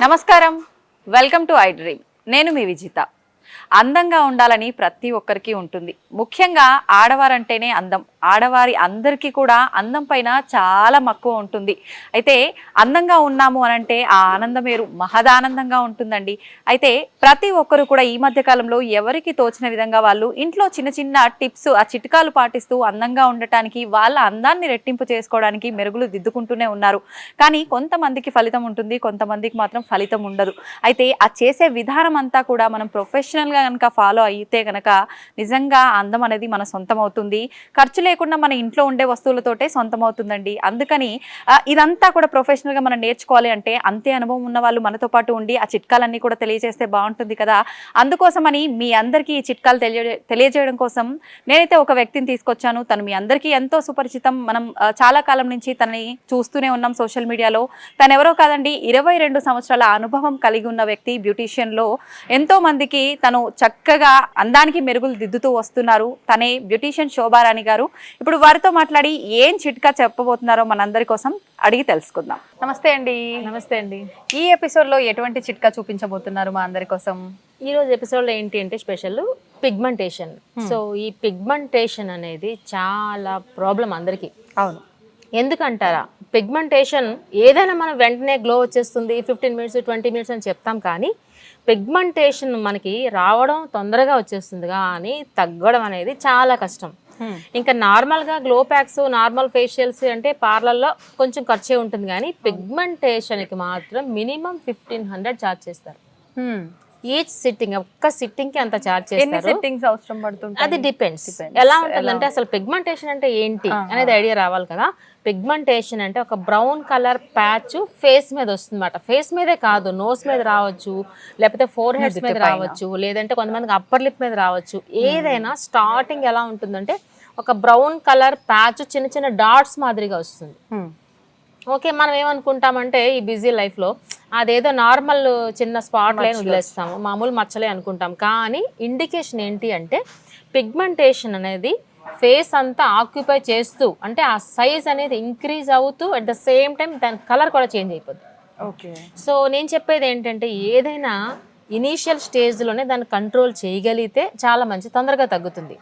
నమస్కారం, welcome to I dream. నేను మీ విజిత. అందంగా ఉండాలని ప్రతి ఒక్కరికి ఉంటుంది. ముఖ్యంగా ఆడవారంటేనే అందం. ఆడవారి అందరికీ కూడా అందం పైన చాలా మక్కువ ఉంటుంది. అయితే అందంగా ఉన్నాము అనంటే ఆ ఆనందం వేరు, మహదానందంగా ఉంటుందండి. అయితే ప్రతి ఒక్కరు కూడా ఈ మధ్య కాలంలో ఎవరికి తోచిన విధంగా వాళ్ళు ఇంట్లో చిన్న చిన్న టిప్స్, ఆ చిట్కాలు పాటిస్తూ అందంగా ఉండటానికి, వాళ్ళ అందాన్ని రెట్టింపు చేసుకోవడానికి మెరుగులు దిద్దుకుంటూనే ఉన్నారు. కానీ కొంతమందికి ఫలితం ఉంటుంది, కొంతమందికి మాత్రం ఫలితం ఉండదు. అయితే ఆ చేసే విధానం అంతా కూడా మనం ప్రొఫెషనల్గా కనుక ఫాలో అయితే కనుక నిజంగా అందం అనేది మన సొంతం అవుతుంది. ఖర్చు లేకుండా మన ఇంట్లో ఉండే వస్తువులతోటే సొంతం అవుతుందండి. అందుకని ఇదంతా కూడా ప్రొఫెషనల్గా మనం నేర్చుకోవాలి అంటే అంతే అనుభవం ఉన్న వాళ్ళు మనతో పాటు ఉండి ఆ చిట్కాలన్నీ కూడా తెలియజేస్తే బాగుంటుంది కదా. అందుకోసమని మీ అందరికీ ఈ చిట్కాలు తెలియజేయడం కోసం నేనైతే ఒక వ్యక్తిని తీసుకొచ్చాను. తను మీ అందరికీ ఎంతో సుపరిచితం. మనం చాలా కాలం నుంచి తనని చూస్తూనే ఉన్నాం సోషల్ మీడియాలో. తను ఎవరో కాదండి, 22 సంవత్సరాల అనుభవం కలిగి ఉన్న వ్యక్తి. బ్యూటీషియన్లో ఎంతో మందికి తను చక్కగా అందానికి మెరుగులు దిద్దుతూ వస్తున్నారు. తనే బ్యూటీషియన్ శోభారాణి గారు. ఇప్పుడు వారితో మాట్లాడి ఏం చిట్కా చెప్పబోతున్నారో మనందరి కోసం అడిగి తెలుసుకుందాం. నమస్తే అండి. నమస్తే అండి. ఈ ఎపిసోడ్లో ఎటువంటి చిట్కా చూపించబోతున్నారు మా అందరి కోసం? ఈ రోజు ఎపిసోడ్లో ఏంటి అంటే స్పెషల్ పిగ్మెంటేషన్. సో ఈ పిగ్మెంటేషన్ అనేది చాలా ప్రాబ్లం అందరికీ. అవును. ఎందుకంటారా, పిగ్మెంటేషన్ ఏదైనా మనం వెంటనే గ్లో వచ్చేస్తుంది 15 మినిట్స్ 20 మినిట్స్ అని చెప్తాం, కానీ పిగ్మెంటేషన్ మనకి రావడం తొందరగా వచ్చేస్తుంది కానీ తగ్గడం అనేది చాలా కష్టం. ఇంకా నార్మల్గా గ్లో ప్యాక్స్, నార్మల్ ఫేషియల్స్ అంటే పార్లర్లో కొంచెం ఖర్చే ఉంటుంది, కానీ పిగ్మెంటేషన్కి మాత్రం మినిమం 1500 ఛార్జ్ చేస్తారు. ఈచ్ సిట్టింగ్, ఒక్క సిట్టింగ్ కి అంత ఛార్జ్ చేస్తారు. సిట్టింగ్స్ అవసరం పడుతుంది, అది డిపెండ్స్ ఎలా ఉంటుందంటే. అసలు పిగ్మెంటేషన్ అంటే ఏంటి అనేది ఐడియా రావాలి కదా. పిగ్మెంటేషన్ అంటే ఒక బ్రౌన్ కలర్ ప్యాచ్ ఫేస్ మీద వస్తుంది అన్నమాట. ఫేస్ మీదే కాదు, నోస్ మీద రావచ్చు, లేకపోతే ఫోర్ హెడ్స్ మీద రావచ్చు, లేదంటే కొంతమందికి అప్పర్ లిప్ మీద రావచ్చు. ఏదైనా స్టార్టింగ్ ఎలా ఉంటుందంటే ఒక బ్రౌన్ కలర్ ప్యాచ్ చిన్న చిన్న డాట్స్ మాదిరిగా వస్తుంది. ఓకే, మనం ఏమనుకుంటామంటే ఈ బిజీ లైఫ్లో అదేదో నార్మల్ చిన్న స్పాట్ లైన్ వదిలేస్తాము, మామూలు మచ్చలే అనుకుంటాం. కానీ ఇండికేషన్ ఏంటి అంటే పిగ్మెంటేషన్ అనేది ఫేస్ అంతా ఆక్యుపై చేస్తూ, అంటే ఆ సైజ్ అనేది ఇంక్రీజ్ అవుతూ అట్ ద సేమ్ టైం దాని కలర్ కూడా చేంజ్ అయిపోద్ది. ఓకే. సో నేను చెప్పేది ఏంటంటే ఏదైనా ఇనీషియల్ స్టేజ్లోనే దాన్ని కంట్రోల్ చేయగలిగితే చాలా మంచి, తొందరగా తగ్గుతుంది.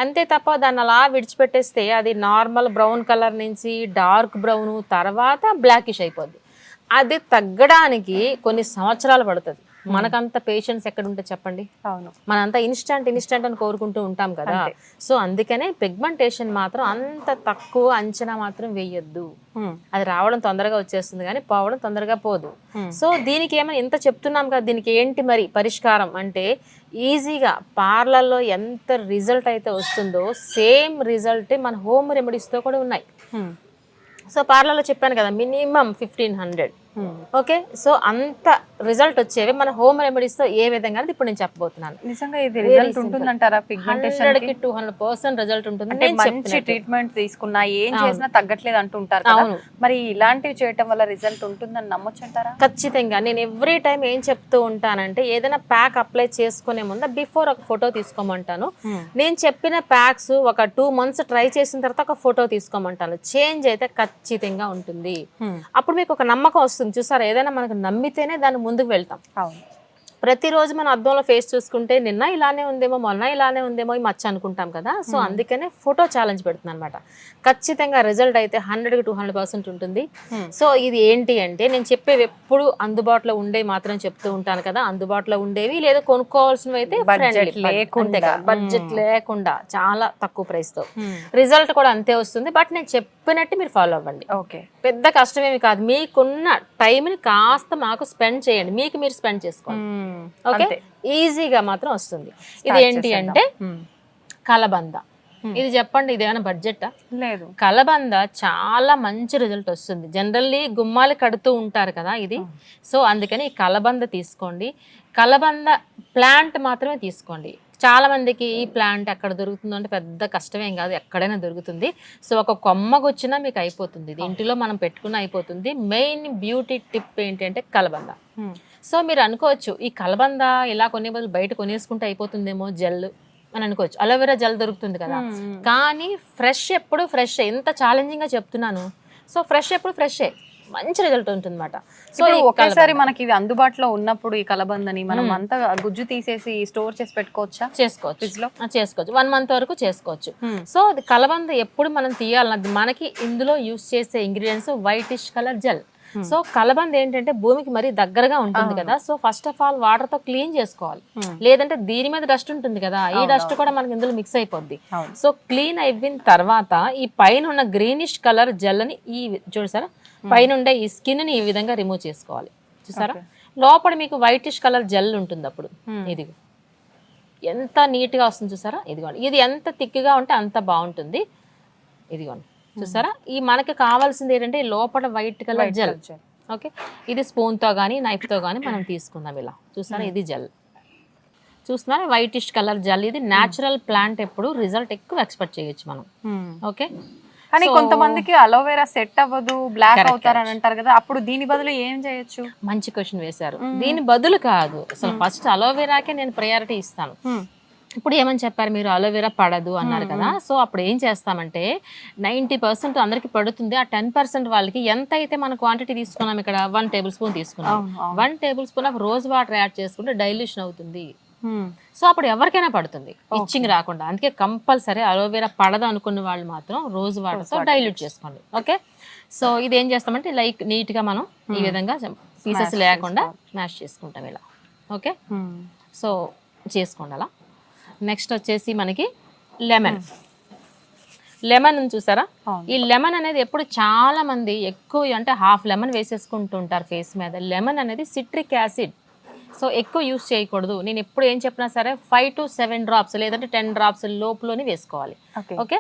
అంతే తప్ప దాన్ని అలా విడిచిపెట్టేస్తే అది నార్మల్ బ్రౌన్ కలర్ నుంచి డార్క్ బ్రౌన్ తర్వాత బ్లాకిష్ అయిపోద్ది. అది తగ్గడానికి కొన్ని సంవత్సరాలు పడుతుంది. మనకంత పేషెన్స్ ఎక్కడ ఉంటే చెప్పండి. అవును, మనంతా ఇన్స్టంట్ అని కోరుకుంటూ ఉంటాం కదా. సో అందుకనే పిగ్మెంటేషన్ మాత్రం అంత తక్కువ అంచనా మాత్రం వేయొద్దు. అది రావడం తొందరగా వచ్చేస్తుంది కానీ పోవడం తొందరగా పోదు. సో దీనికి ఏమైనా ఇంత చెప్తున్నాం కదా, దీనికి ఏంటి మరి పరిష్కారం అంటే ఈజీగా పార్లర్లో ఎంత రిజల్ట్ అయితే వస్తుందో సేమ్ రిజల్ట్ మన హోమ్ రెమెడీస్తో కూడా ఉన్నాయి. సో పార్లర్లో చెప్పాను కదా మినిమం 1500. ఓకే, సో అంత రిజల్ట్ వచ్చేవి మన హోమ్ రెమెడీస్ తో ఏ విధంగా ఇప్పుడు నేను చెప్పబోతున్నాను. నిజంగా ఇది రిజల్ట్ ఉంటుందంటారా? 100% రిజల్ట్ ఉంటుంది. మంచి ట్రీట్మెంట్ తీసుకున్నా ఏం చేసినా తగ్గట్లేదు అంటుంటారు కదా, మరి ఇలాంటివి చేయటం వల్ల రిజల్ట్ ఉంటుందని నమ్మొచ్చు అంటారా? ఖచ్చితంగా. నేను ఎవ్రీ టైం ఏం చెప్తూ ఉంటానంటే ఏదైనా ప్యాక్ అప్లై చేసుకునే ముందు బిఫోర్ ఒక ఫోటో తీసుకోమంటాను. నేను చెప్పిన ప్యాక్స్ ఒక 2 months ట్రై చేసిన తర్వాత ఒక ఫోటో తీసుకోమంటాను. చేంజ్ అయితే ఖచ్చితంగా ఉంటుంది. అప్పుడు మీకు ఒక నమ్మకం వస్తుంది. చూసారా, ఏదైనా మనకు నమ్మితేనే దాన్ని ముందుకు వెళ్తాం. ప్రతిరోజు మనం అద్దంలో ఫేస్ చూసుకుంటే నిన్న ఇలానే ఉందేమో, మొన్న ఇలానే ఉందేమో, ఈ మచ్చ అనుకుంటాం కదా. సో అందుకనే ఫోటో ఛాలెంజ్ పెడుతుంది అనమాట. ఖచ్చితంగా రిజల్ట్ అయితే 100% ఉంటుంది. సో ఇది ఏంటి అంటే నేను చెప్పేవి ఎప్పుడు అందుబాటులో ఉండే మాత్రం చెప్తూ ఉంటాను కదా. అందుబాటులో ఉండేవి లేదా కొనుక్కోవాల్సినవి అయితే బడ్జెట్ లేకుండా చాలా తక్కువ ప్రైస్ తో రిజల్ట్ కూడా అంతే వస్తుంది. బట్ నేను చెప్పినట్టు మీరు ఫాలో అవ్వండి. ఓకే, పెద్ద కష్టమేమి కాదు. మీకున్న టైంని కాస్త మాకు స్పెండ్ చేయండి, మీకు మీరు స్పెండ్ చేసుకోండి. ఓకే, ఈజీగా మాత్రం వస్తుంది. ఇది ఏంటి అంటే కలబంద. ఇది చెప్పండి, ఇది ఏమైనా బడ్జెటా? లేదు. కలబంద చాలా మంచి రిజల్ట్ వస్తుంది. జనరల్లీ గుమ్మాలు కడుతూ ఉంటారు కదా ఇది. సో అందుకని ఈ కలబంద తీసుకోండి. కలబంద ప్లాంట్ మాత్రమే తీసుకోండి. చాలా మందికి ఈ ప్లాంట్ ఎక్కడ దొరుకుతుందో అంటే పెద్ద కష్టమేం కాదు, ఎక్కడైనా దొరుకుతుంది. సో ఒక కొమ్మకు వచ్చినా మీకు అయిపోతుంది. ఇది ఇంటిలో మనం పెట్టుకున్న అయిపోతుంది. మెయిన్ బ్యూటీ టిప్ ఏంటంటే కలబంద. సో మీరు అనుకోవచ్చు ఈ కలబంద ఇలా కొనే బదులు బయట కొనేసుకుంటే అయిపోతుందేమో జెల్ అని అనుకోవచ్చు. అలోవెరా జెల్ దొరుకుతుంది కదా, కానీ ఫ్రెష్ ఎప్పుడు ఫ్రెష్. ఎంత ఛాలెంజింగ్గా చెప్తున్నాను. సో ఫ్రెష్ ఎప్పుడు ఫ్రెష్. మంచి రిజల్ట్ ఉంటుంది అనమాట. సో ఇప్పుడు ఒకేసారి మనకి ఇవి అందుబాటులో ఉన్నప్పుడు ఈ కలబందని మనం అంతా గుజ్జు తీసేసి స్టోర్ చేసి పెట్టుకోవచ్చా? చేసుకోవచ్చు, చేసుకోవచ్చు, 1 month వరకు చేసుకోవచ్చు. సో అది కలబంద ఎప్పుడు మనం తీయాలన్నది మనకి ఇందులో యూస్ చేసే ingredients whitish colour gel. So కలబంద ఏంటంటే భూమికి మరీ దగ్గరగా ఉంటుంది కదా, so first of all water తో క్లీన్ చేసుకోవాలి, లేదంటే దీని మీద డస్ట్ ఉంటుంది కదా, ఈ డస్ట్ కూడా మనకి ఇందులో మిక్స్ అయిపోద్ది. సో క్లీన్ అయిపోయిన తర్వాత ఈ పైన ఉన్న గ్రీనిష్ కలర్ జెల్ ని ఈ చూసారా పైన ఉండే ఈ స్కిన్ ని ఈ విధంగా రిమూవ్ చేసుకోవాలి. చూసారా లోపల మీకు వైటిష్ కలర్ జెల్ ఉంటుంది. అప్పుడు ఇది ఎంత నీట్ గా వస్తుంది చూసారా, ఇదిగోండి. ఇది ఎంత థిక్గా ఉంటే అంత బాగుంటుంది. ఇదిగోండి చూసారా, ఈ మనకి కావాల్సింది ఏంటంటే లోపల వైట్ కలర్ జెల్. ఓకే, ఇది స్పూన్ తో కానీ నైఫ్ తో కానీ మనం తీసుకుందాం. ఇలా చూసారా, ఇది జెల్ చూస్తున్నారా, వైటిష్ కలర్ జెల్. ఇది న్యాచురల్ ప్లాంట్, ఎప్పుడు రిజల్ట్ ఎక్కువ ఎక్స్పెక్ట్ చేయొచ్చు మనం. ఓకే, కానీ కొంతమందికి అలోవెరా సెట్ అవ్వదు, బ్లాక్ అవుతారని అంటారు కదా, అప్పుడు దీని బదులు ఏం చేయొచ్చు? మంచి క్వశ్చన్ వేశారు. దీని బదులు కాదు, అసలు ఫస్ట్ అలోవెరాకే నేను ప్రయారిటీ ఇస్తాను. ఇప్పుడు ఏమని చెప్పారు మీరు, అలోవెరా పడదు అన్నారు కదా, సో అప్పుడు ఏం చేస్తామంటే 90% అందరికి పడుతుంది. ఆ 10% వాళ్ళకి ఎంత అయితే మన క్వాంటిటీ తీసుకున్నాం, ఇక్కడ 1 tablespoon తీసుకున్నాం, 1 tablespoon of rose water add చేసుకుంటే డైల్యూషన్ అవుతుంది. సో అప్పుడు ఎవరికైనా పడుతుంది, ఇచ్చింగ్ రాకుండా. అందుకే కంపల్సరీ అలోవెరా పడదు అనుకున్న వాళ్ళు మాత్రం రోజ్ వాటర్తో డైల్యూట్ చేసుకోండి. ఓకే, సో ఇది ఏం చేస్తామంటే లైక్ నీట్గా మనం ఈ విధంగా పీసెస్ లేకుండా మ్యాష్ చేసుకుంటాం ఇలా. ఓకే, సో చేసుకోండి అలా. నెక్స్ట్ వచ్చేసి మనకి లెమన్ చూసారా, ఈ లెమన్ అనేది ఎప్పుడు చాలా మంది ఎక్కువ అంటే హాఫ్ లెమన్ వేసేసుకుంటుంటారు ఫేస్ మీద. లెమన్ అనేది సిట్రిక్ యాసిడ్, సో ఎక్కువ యూస్ చేయకూడదు. నేను ఎప్పుడు ఏం చెప్పినా సరే 5 to 7 drops లేదంటే 10 drops లోపులోనే వేసుకోవాలి. ఓకే,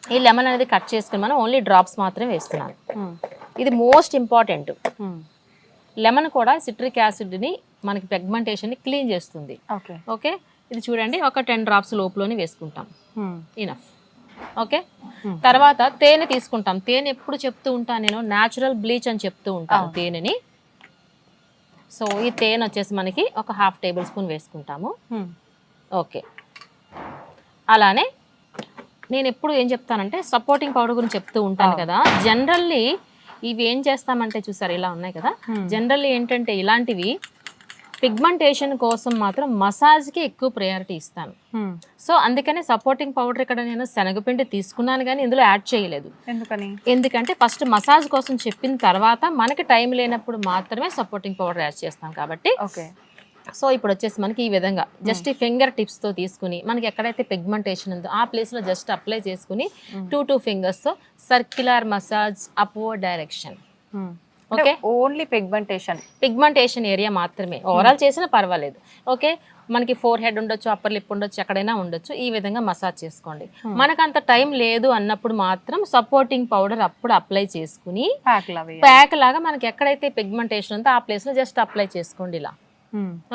ఈ లెమన్ అనేది కట్ చేసుకుని మనం ఓన్లీ డ్రాప్స్ మాత్రమే వేస్తున్నాను. ఇది మోస్ట్ ఇంపార్టెంట్. లెమన్ కూడా సిట్రిక్ యాసిడ్ని మనకి పిగ్మెంటేషన్ని క్లీన్ చేస్తుంది. ఓకే, ఇది చూడండి, ఒక 10 drops లోపులోనే వేసుకుంటాం, ఇనఫ్. ఓకే, తర్వాత తేనె తీసుకుంటాం. తేనె ఎప్పుడు చెప్తూ ఉంటాను నేను, న్యాచురల్ బ్లీచ్ అని చెప్తూ ఉంటాను తేనెని. సో ఈ తేనె వచ్చేసి మనకి ఒక 1/2 tablespoon వేసుకుంటాము. ఓకే, అలానే నేను ఎప్పుడు ఏం చెప్తానంటే సపోర్టింగ్ పౌడర్ గురించి చెప్తూ ఉంటాను కదా. జనరల్లీ ఇవి ఏం చేస్తామంటే చూసారు ఇలా ఉన్నాయి కదా, జనరల్లీ ఏంటంటే ఇలాంటివి పిగ్మెంటేషన్ కోసం మాత్రం మసాజ్కి ఎక్కువ ప్రయారిటీ ఇస్తాను. సో అందుకనే సపోర్టింగ్ పౌడర్ ఇక్కడ నేను శనగపిండి తీసుకున్నాను కానీ ఇందులో యాడ్ చేయలేదు. ఎందుకంటే ఫస్ట్ మసాజ్ కోసం చెప్పిన తర్వాత మనకి టైం లేనప్పుడు మాత్రమే సపోర్టింగ్ పౌడర్ యాడ్ చేస్తాం కాబట్టి. సో ఇప్పుడు వచ్చేసి మనకి ఈ విధంగా జస్ట్ ఈ ఫింగర్ టిప్స్తో తీసుకుని మనకి ఎక్కడైతే పిగ్మెంటేషన్ ఉందో ఆ ప్లేస్లో జస్ట్ అప్లై చేసుకుని 2 fingers circular massage upward direction. Okay, only pigmentation area మాత్రమే, ఓవరాల్ చేసినా పర్వాలేదు. ఓకే, మనకి ఫోర్ హెడ్ ఉండొచ్చు, అప్పర్ లిప్ ఉండొచ్చు, ఎక్కడైనా ఉండొచ్చు. ఈ విధంగా మసాజ్ చేసుకోండి. మనకు అంత టైం లేదు అన్నప్పుడు మాత్రం సపోర్టింగ్ పౌడర్ అప్పుడు అప్లై చేసుకుని ప్యాక్ లాగా మనకి ఎక్కడైతే పిగ్మెంటేషన్ ఉందో ఆ ప్లేస్ లో జస్ట్ అప్లై చేసుకోండి ఇలా.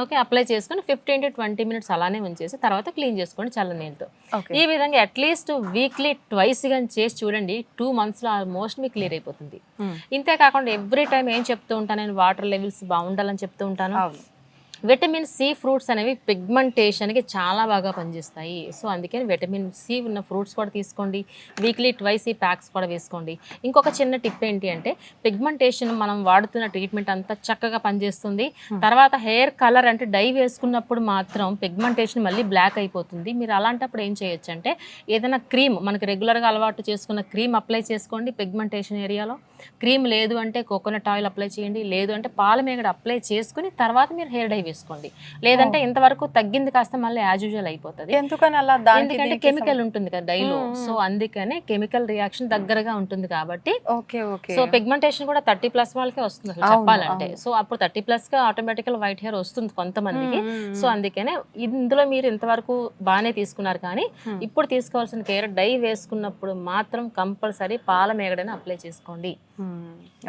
ఓకే, అప్లై చేసుకుని 15 to 20 minutes అలానే ఉంచేసి తర్వాత క్లీన్ చేసుకోండి చల్ల నీళ్ళతో. ఈ విధంగా అట్లీస్ట్ వీక్లీ ట్వైస్ కానీ చేసి చూడండి, 2 months లో ఆల్మోస్ట్ మీకు క్లియర్ అయిపోతుంది. ఇంతే కాకుండా ఎవ్రీ టైం ఏం చెప్తూ ఉంటాను నేను, వాటర్ లెవెల్స్ బాగుండాలని చెప్తూ ఉంటాను. విటమిన్ సి ఫ్రూట్స్ అనేవి పిగ్మెంటేషన్కి చాలా బాగా పనిచేస్తాయి. సో అందుకని విటమిన్ సి ఉన్న ఫ్రూట్స్ కూడా తీసుకోండి, వీక్లీ ట్వైస్ ఈ ప్యాక్స్ కూడా వేసుకోండి. ఇంకొక చిన్న టిప్ ఏంటి అంటే, పిగ్మెంటేషన్ మనం వాడుతున్న ట్రీట్మెంట్ అంతా చక్కగా పనిచేస్తుంది. తర్వాత హెయిర్ కలర్ అంటే డై వేసుకున్నప్పుడు మాత్రం పిగ్మెంటేషన్ మళ్ళీ బ్లాక్ అయిపోతుంది. మీరు అలాంటప్పుడు ఏం చేయొచ్చు అంటే, ఏదైనా క్రీమ్ మనకి రెగ్యులర్గా అలవాటు చేసుకున్న క్రీమ్ అప్లై చేసుకోండి పిగ్మెంటేషన్ ఏరియాలో. క్రీమ్ లేదు అంటే కోకోనట్ ఆయిల్ అప్లై చేయండి, లేదు అంటే పాల మేగడ అప్లై చేసుకుని తర్వాత మీరు హెయిర్ డై వేసుకోండి. లేదంటే ఇంతవరకు తగ్గింది కాస్త మళ్ళీ యాజ్ యూజువల్ అయిపోతుంది. ఎందుకంటే కెమికల్ ఉంటుంది కదా డైలో, సో అందుకనే కెమికల్ రియాక్షన్ దగ్గరగా ఉంటుంది కాబట్టి. సో పిగ్మెంటేషన్ కూడా 30+ వాళ్ళకే వస్తుంది అసలు చెప్పాలంటే. సో అప్పుడు 30+ గా ఆటోమేటికల్ వైట్ హెయిర్ వస్తుంది కొంతమందికి. సో అందుకనే ఇందులో మీరు ఇంతవరకు బాగానే తీసుకున్నారు, కానీ ఇప్పుడు తీసుకోవాల్సిన కేర్ డై వేసుకున్నప్పుడు మాత్రం కంపల్సరీ పాల మేగడని అప్లై చేసుకోండి,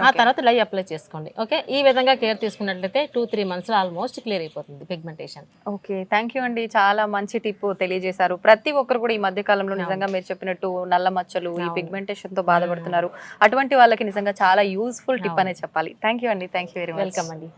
ఆ తర్వాత డై అప్లై చేసుకోండి. ఓకే, ఈ విధంగా కేర్ తీసుకున్నట్లయితే 2-3 months ఆల్మోస్ట్ క్లియర్ అయిపోతుంది పిగ్మెంటేషన్. ఓకే, థ్యాంక్ యూ అండి, చాలా మంచి టిప్ తెలియజేశారు. ప్రతి ఒక్కరు కూడా ఈ మధ్య కాలంలో నిజంగా మీరు చెప్పినట్టు నల్ల మచ్చలు, ఈ పిగ్మెంటేషన్ తో బాధపడుతున్నారు. అటువంటి వాళ్ళకి నిజంగా చాలా యూస్ఫుల్ టిప్ అనే చెప్పాలి. థ్యాంక్ యూ అండి, thank you very much. Welcome అండి.